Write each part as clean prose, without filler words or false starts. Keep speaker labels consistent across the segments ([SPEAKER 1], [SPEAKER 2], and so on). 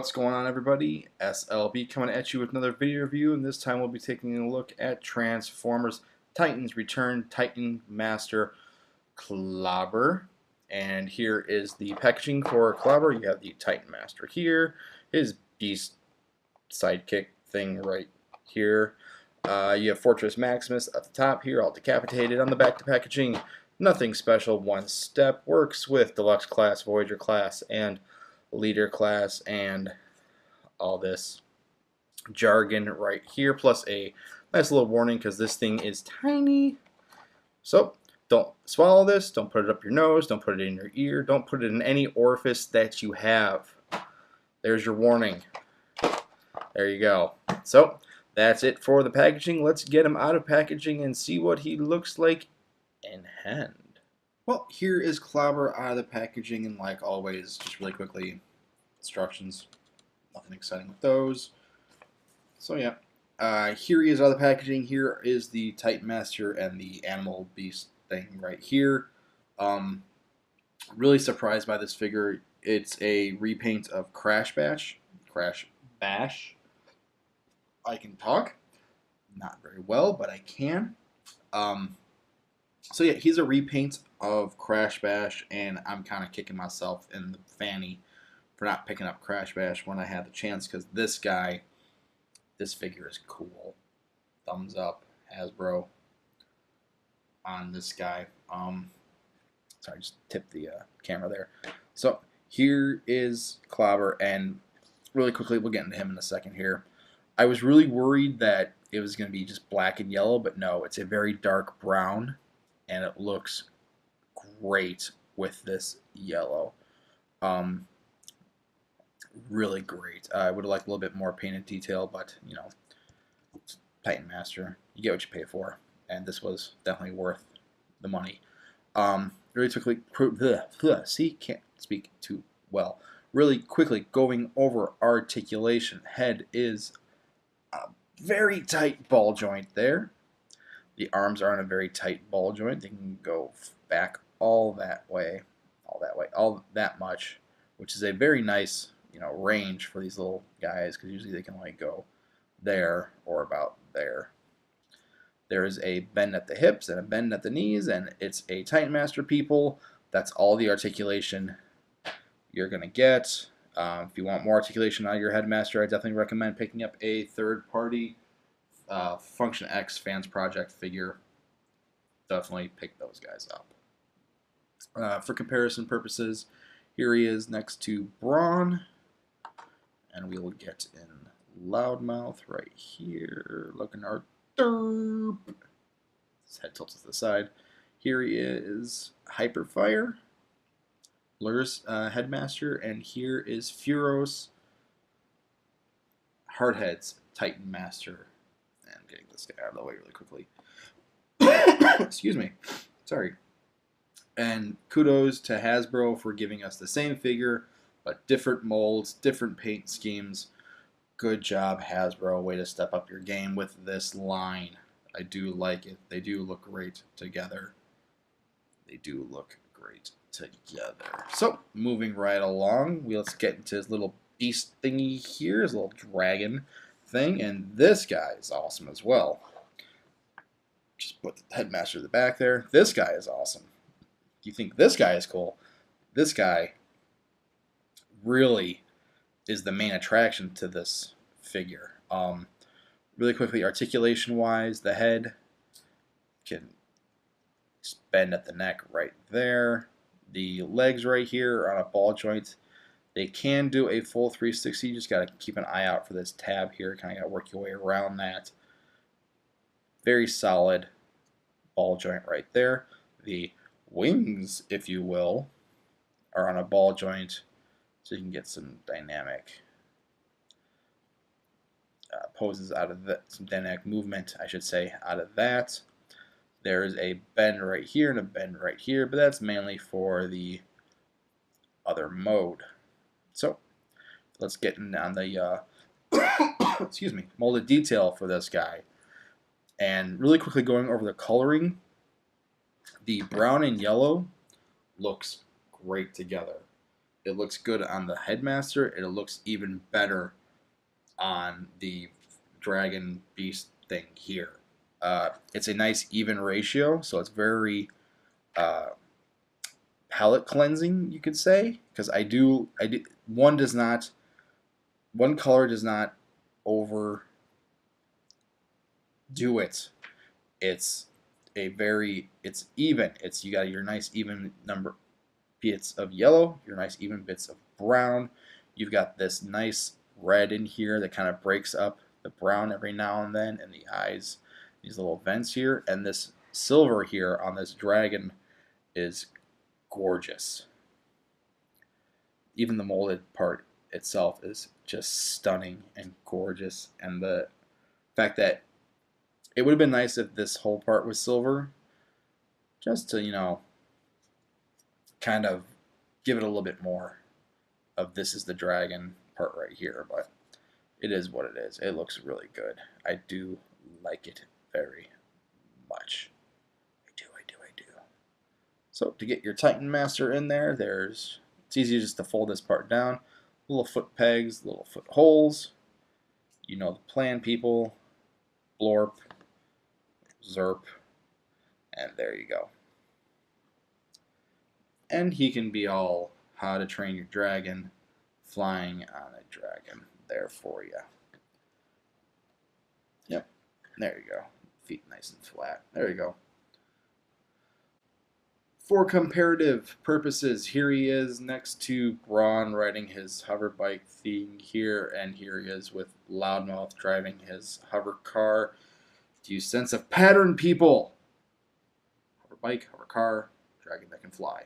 [SPEAKER 1] What's going on, everybody? SLB coming at you with another video review, and this time we'll be taking a look at Transformers Titans Return Titan Master Clobber. And here is the packaging for Clobber. You have the Titan Master here, his beast sidekick thing right here. You have Fortress Maximus at the top here, all decapitated. On the back, the packaging, nothing special, one step, works with Deluxe class, Voyager class, and Leader class, and all this jargon right here, plus a nice little warning because this thing is tiny. So don't swallow this, don't put it up your nose, don't put it in your ear, don't put it in any orifice that you have. There's your warning. There you go. So that's it for the packaging. Let's get him out of packaging and see what he looks like in hand. Well, here is Clobber out of the packaging, and like always, just really quickly, instructions. Nothing exciting with those. So yeah, here he is out of the packaging. Here is the Titan Master and the Animal Beast thing right here. Really surprised by this figure. It's a repaint of Crash Bash. I can talk. Not very well, but I can. So yeah, he's a repaint of Crash Bash, and I'm kind of kicking myself in the fanny for not picking up Crash Bash when I had the chance, because this figure is cool. Thumbs up, Hasbro, on this guy. Sorry, just tipped the camera there. So here is Clobber, and really quickly, we'll get into him in a second here. I was really worried that it was going to be just black and yellow, but no, it's a very dark brown, and it looks great with this yellow. Really great. I would have liked a little bit more painted detail, but you know, Titan Master, you get what you pay for, and this was definitely worth the money. Really quickly, see, can't speak too well. Really quickly, going over articulation. Head is a very tight ball joint there. The arms are on a very tight ball joint. They can go back all that much, which is a very nice, range for these little guys, because usually they can only go there or about there. There is a bend at the hips and a bend at the knees, and it's a Titan Master, people. That's all the articulation you're gonna get. If you want more articulation on your Headmaster, I definitely recommend picking up a third-party Function X Fans Project figure. Definitely pick those guys up. For comparison purposes, here he is next to Brawn, and we will get in Loudmouth right here, looking our derp. His head tilts to the side. Here he is, Hyperfire, Blur's Headmaster, and here is Furos, Hardhead's Titan Master. And I'm getting this guy out of the way really quickly. Excuse me. Sorry. And kudos to Hasbro for giving us the same figure, but different molds, different paint schemes. Good job, Hasbro. Way to step up your game with this line. I do like it. They do look great together. So, moving right along, let's get into his little beast thingy here, his little dragon thing, and this guy is awesome as well. Just put the Headmaster in the back there. This guy is awesome. You think this guy is cool? This guy really is the main attraction to this figure. Really quickly, articulation-wise, the head can just bend at the neck right there. The legs right here are on a ball joint. They can do a full 360. You just got to keep an eye out for this tab here. Kind of got to work your way around that. Very solid ball joint right there. The wings, if you will, are on a ball joint, so you can get some dynamic poses out of that, some dynamic movement, I should say, out of that. There is a bend right here and a bend right here, but that's mainly for the other mode. So let's get in on the excuse me, molded detail for this guy. And really quickly going over the coloring, the brown and yellow looks great together. It looks good on the Headmaster, and it looks even better on the Dragon Beast thing here. It's a nice even ratio, so it's very palette cleansing, you could say, because I do one color does not overdo it. It's even. You got your nice even number bits of yellow, your nice even bits of brown. You've got this nice red in here that kind of breaks up the brown every now and then, and the eyes, these little vents here, and this silver here on this dragon is gorgeous. Even the molded part itself is just stunning and gorgeous, and the fact that it would have been nice if this whole part was silver, just to, you know, kind of give it a little bit more of this is the dragon part right here, but it is what it is. It looks really good. I do like it very much. I do. So to get your Titan Master in there, it's easy just to fold this part down. Little foot pegs, little foot holes. You know the plan, people. Blorp, Zerp, and there you go. And he can be all How to Train Your Dragon, flying on a dragon there for you. Yep, there you go. Feet nice and flat. There you go. For comparative purposes, here he is next to Braun riding his hover bike thing here, and here he is with Loudmouth driving his hover car. Do you sense a pattern, people? Hover bike, hover car, dragon that can fly.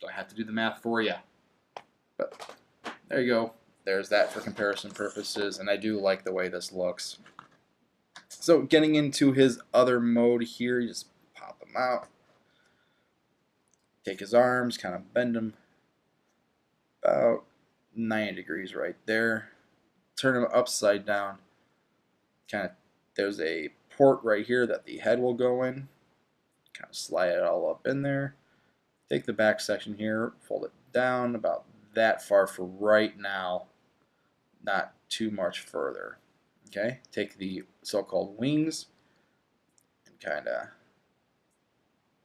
[SPEAKER 1] So I have to do the math for you. But there you go. There's that for comparison purposes, and I do like the way this looks. So getting into his other mode here, you just pop him out. Take his arms, kind of bend them about 90 degrees right there. Turn him upside down. There's a port right here that the head will go in. Kind of slide it all up in there. Take the back section here, fold it down about that far for right now, not too much further. Okay, take the so-called wings and kind of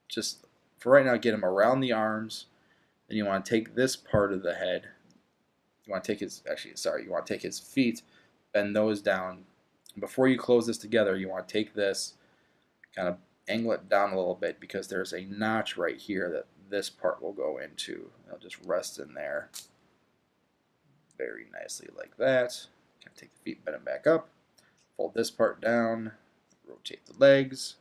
[SPEAKER 1] just, for right now, get him around the arms. Then you want to take this part of the head. You want to take you want to take his feet, bend those down. Before you close this together, you want to take this, kind of angle it down a little bit, because there's a notch right here that this part will go into. It'll just rest in there very nicely like that. Kind of take the feet, bend them back up. Fold this part down, rotate the legs,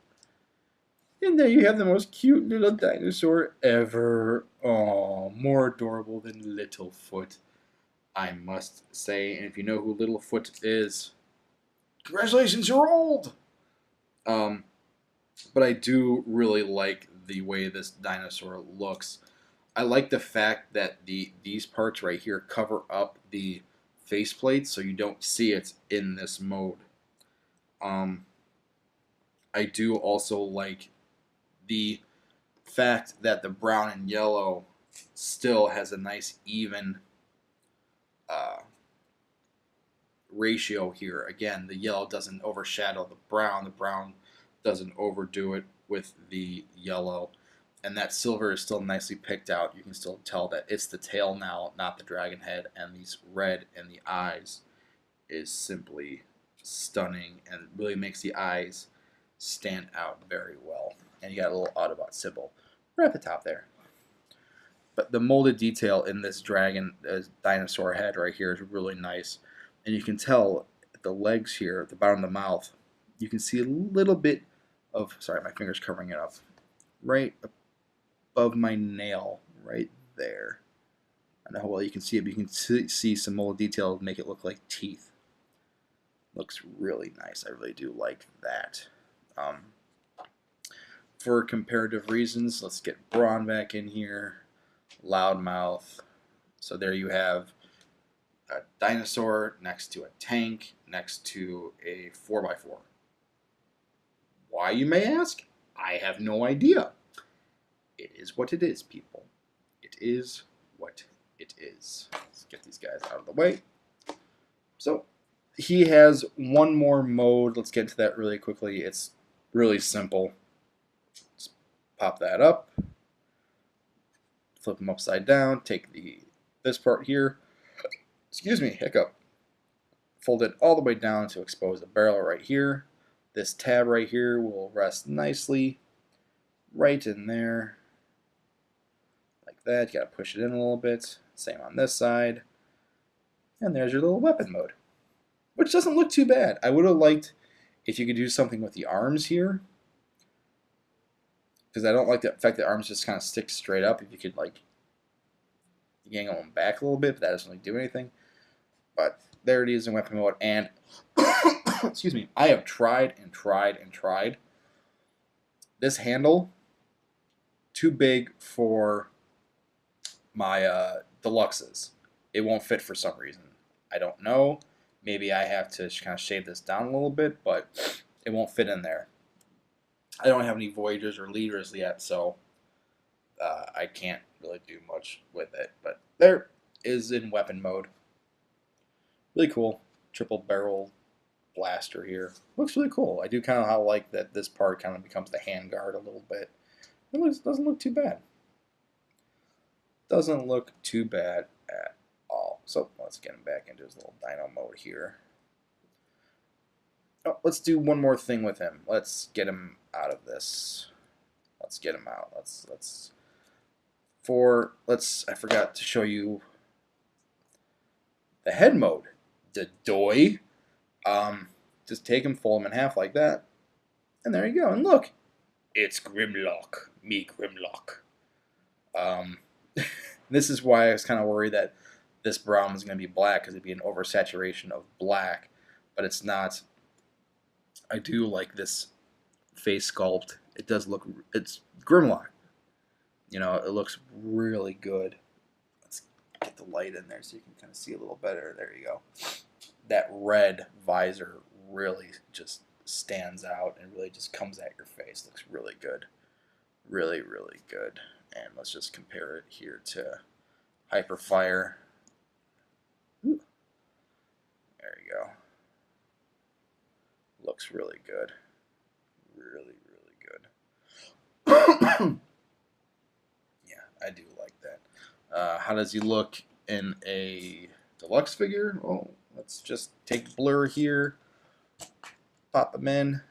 [SPEAKER 1] and there you have the most cute little dinosaur ever. Oh, more adorable than Littlefoot, I must say. And if you know who Littlefoot is, congratulations, you're old! But I do really like the way this dinosaur looks. I like the fact that these parts right here cover up the faceplate so you don't see it in this mode. I do also like the fact that the brown and yellow still has a nice even ratio here. Again, the yellow doesn't overshadow the brown doesn't overdo it with the yellow, and that silver is still nicely picked out. You can still tell that it's the tail now, not the dragon head, and these red in the eyes is simply stunning and really makes the eyes stand out very well. And you got a little Autobot symbol right at the top there. But the molded detail in this dinosaur head right here is really nice. And you can tell the legs here, at the bottom of the mouth, you can see a little bit of, sorry, my finger's covering it up, right above my nail, right there. I don't know how well you can see it, but you can see some molded detail to make it look like teeth. Looks really nice. I really do like that. For comparative reasons, let's get Braun back in here. Loudmouth. So there you have a dinosaur next to a tank next to a 4x4. Why, you may ask? I have no idea. it is what it is, people. It is what it is. Let's get these guys out of the way. So he has one more mode. Let's get into that really quickly. It's really simple. Just pop that up, flip them upside down, take this part here, excuse me, hiccup, fold it all the way down to expose the barrel right here. This tab right here will rest nicely right in there, like that. You gotta push it in a little bit. Same on this side. And there's your little weapon mode, which doesn't look too bad. I would have liked if you could do something with the arms here, because I don't like the fact that arms just kind of stick straight up. If you could like yangle them back a little bit, but that doesn't really do anything. But there it is in weapon mode, and excuse me, I have tried and tried and tried. This handle, too big for my deluxes. It won't fit for some reason. I don't know. Maybe I have to kind of shave this down a little bit, but it won't fit in there. I don't have any Voyagers or Leaders yet, so I can't really do much with it. But there is in weapon mode. Really cool. Triple barrel blaster here. Looks really cool. I do kind of like that this part kind of becomes the handguard a little bit. It doesn't look too bad. Doesn't look too bad at all. So let's get him back into his little dino mode here. Oh, let's do one more thing with him. Let's get him out of this. Let's get him out. I forgot to show you the head mode. The doy. Just take him, fold him in half like that, and there you go. And look, it's Grimlock, me Grimlock. This is why I was kind of worried that this brown was going to be black, because it'd be an oversaturation of black, but it's not. I do like this face sculpt. It does look, it's Grimlock. You know, it looks really good. Let's get the light in there so you can kind of see a little better. There you go. That red visor really just stands out and really just comes at your face. Looks really good. Really, really good. And let's just compare it here to Hyperfire. Ooh. There you go. Looks really good. Really, really good. Yeah, I do like that. How does he look in a deluxe figure? Oh, let's just take Blur here, pop him in,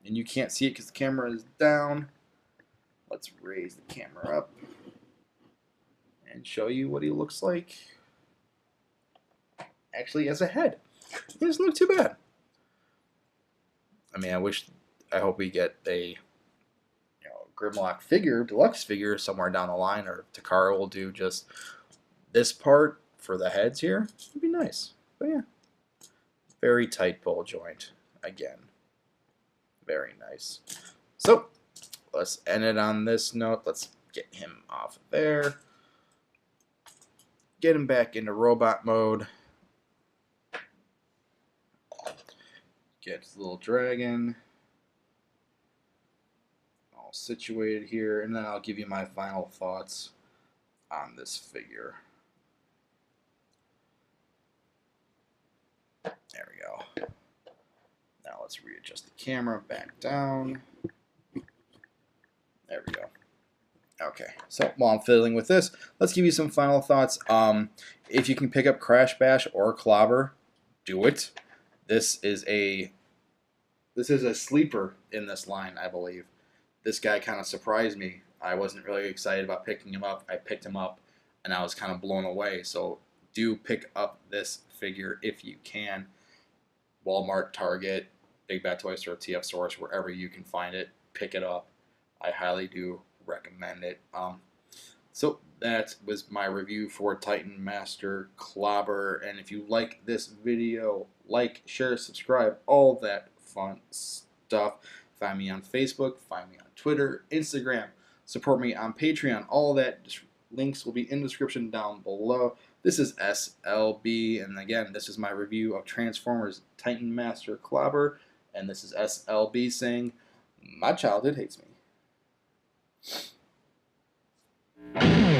[SPEAKER 1] and you can't see it because the camera is down. Let's raise the camera up and show you what he looks like. Actually, as a head, he doesn't look too bad. I mean, I hope we get a Grimlock figure, deluxe figure somewhere down the line, or Takara will do just this part for the heads here. It'd be nice. But yeah, very tight ball joint again. Very nice. So let's end it on this note. Let's get him off of there. Get him back into robot mode. Get his little dragon all situated here, and then I'll give you my final thoughts on this figure. There we go. Now let's readjust the camera back down. There we go. Okay, so while I'm fiddling with this, let's give you some final thoughts. If you can pick up Crash Bash or Clobber, do it. This is a sleeper in this line, I believe. This guy kind of surprised me. I wasn't really excited about picking him up. I picked him up, and I was kind of blown away. So do pick up this figure if you can. Walmart, Target, Big Bad Toy Store, TF Source, wherever you can find it, pick it up. I highly do recommend it. So that was my review for Titan Master Clobber. And if you like this video, like, share, subscribe, all that fun stuff. Find me on Facebook, find me on Twitter, Instagram, support me on Patreon. All that links will be in the description down below. This is SLB, and again, this is my review of Transformers Titan Master Clobber, and this is SLB saying, my childhood hates me. you.